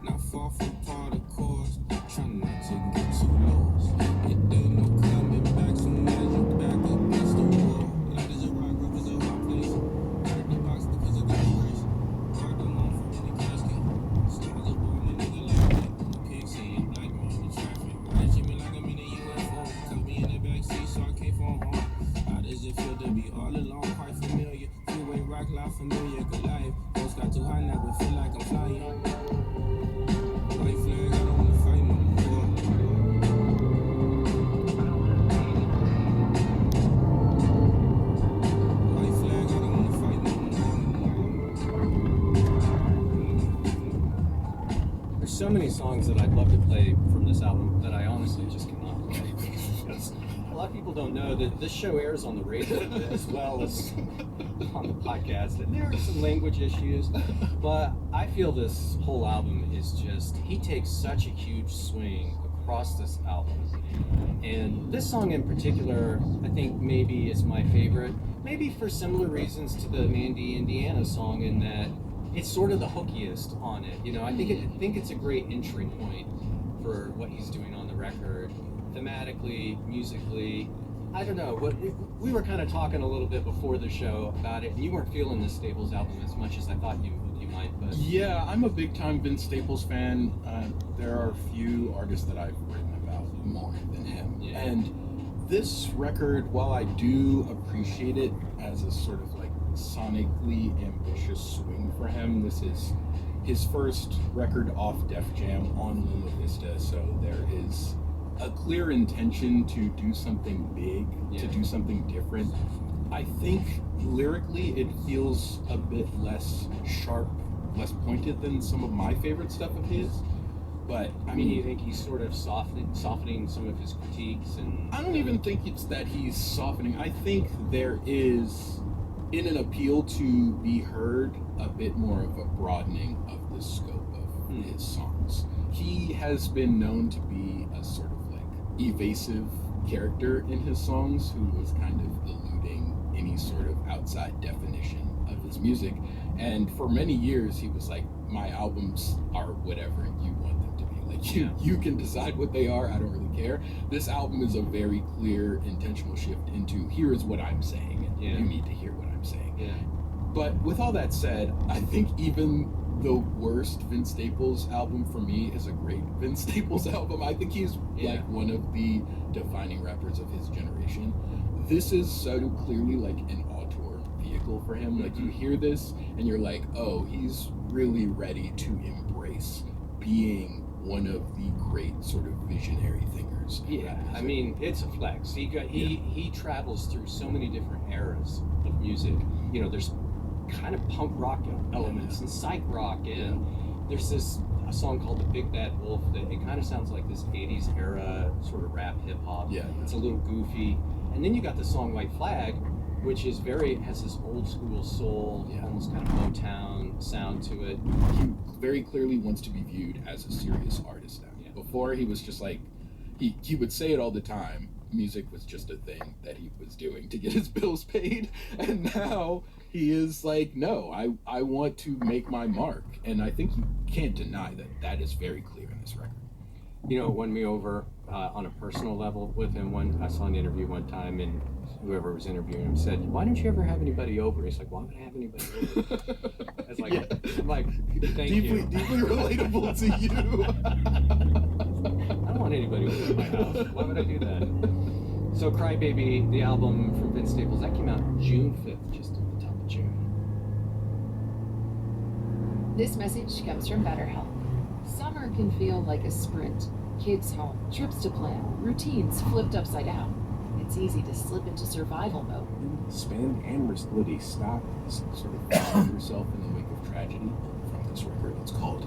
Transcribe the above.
Not far from part of course. Try not to get too lost. It ain't no coming back. Soon as you back up against the wall. Light as a rock, rough as a hard place. Out of the box because of God's grace. Hard to move from in the casket. Styles up on the nigga like that. Can't see a black man in traffic. Ride me like I'm in a UFO. Caught me in the backseat so I can't fall home. How does it feel to be all alone? Quite familiar. You ain't rock loud familiar. Goliath. Ghost got too high now but feel like I'm flying. White flag, I don't wanna fight no more. White flag, I don't wanna fight no more. There's so many songs that I'd love to play from this album that I honestly just cannot play. Because a lot of people don't know that this show airs on the radio as well as on the podcast, and there are some language issues, but I feel this whole album is just, he takes such a huge swing across this album. And this song in particular, I think maybe is my favorite, maybe for similar reasons to the Mandy, Indiana song, in that it's sort of the hookiest on it. You know, I think it's a great entry point for what he's doing on the record, thematically, musically. I don't know, but we were kind of talking a little bit before the show about it, and you weren't feeling this Staples album as much as I thought you might. But yeah, I'm a big time Vince Staples fan. There are few artists that I've written about more than him. Yeah. And this record, while I do appreciate it as a sort of like sonically ambitious swing for him, this is his first record off Def Jam on Lula Vista, so there is a clear intention to do something big, to do something different. I think lyrically it feels a bit less sharp, less pointed than some of my favorite stuff of his. But I mean, you think he's sort of softening some of his critiques? And I don't even think it's that he's softening. I think there is, in an appeal to be heard, a bit more of a broadening of the scope of his songs. He has been known to be a sort of evasive character in his songs who was kind of eluding any sort of outside definition of his music, and for many years he was like, my albums are whatever you want them to be, like you can decide what they are, I don't really care. This album is a very clear intentional shift into, here is what I'm saying, and you need to hear what I'm saying. But with all that said, I think even the worst Vince Staples album for me is a great Vince Staples album. I think he's like one of the defining rappers of his generation. This is so clearly like an auteur vehicle for him. Like you hear this and you're like, oh, he's really ready to embrace being one of the great sort of visionary thinkers. Yeah, I mean, it's a flex. He travels through so many different eras of music. You know, there's kind of punk rock elements and psych rock, and there's a song called The Big Bad Wolf that it kind of sounds like this 80s era sort of rap hip hop. It's a little goofy. And then you got the song White Flag, which is has this old school soul, almost kind of Motown sound to it. He very clearly wants to be viewed as a serious artist now. Before he was just like, he would say it all the time, music was just a thing that he was doing to get his bills paid, and now he is like, no, I want to make my mark, and I think you can't deny that is very clear in this record. You know, it won me over on a personal level with him. I saw an interview one time, and whoever was interviewing him said, why don't you ever have anybody over? He's like, why would I have anybody over? It's like, I'm like, thank you. Deeply relatable to you. I don't want anybody over at my house. Why would I do that? So Crybaby, the album from Vince Staples, that came out June 5th, just at the top of June. This message comes from BetterHelp. Summer can feel like a sprint. Kids home, trips to plan, routines flipped upside down. It's easy to slip into survival mode. Spend and risk stop, sort of find yourself in the wake of tragedy from this record. It's called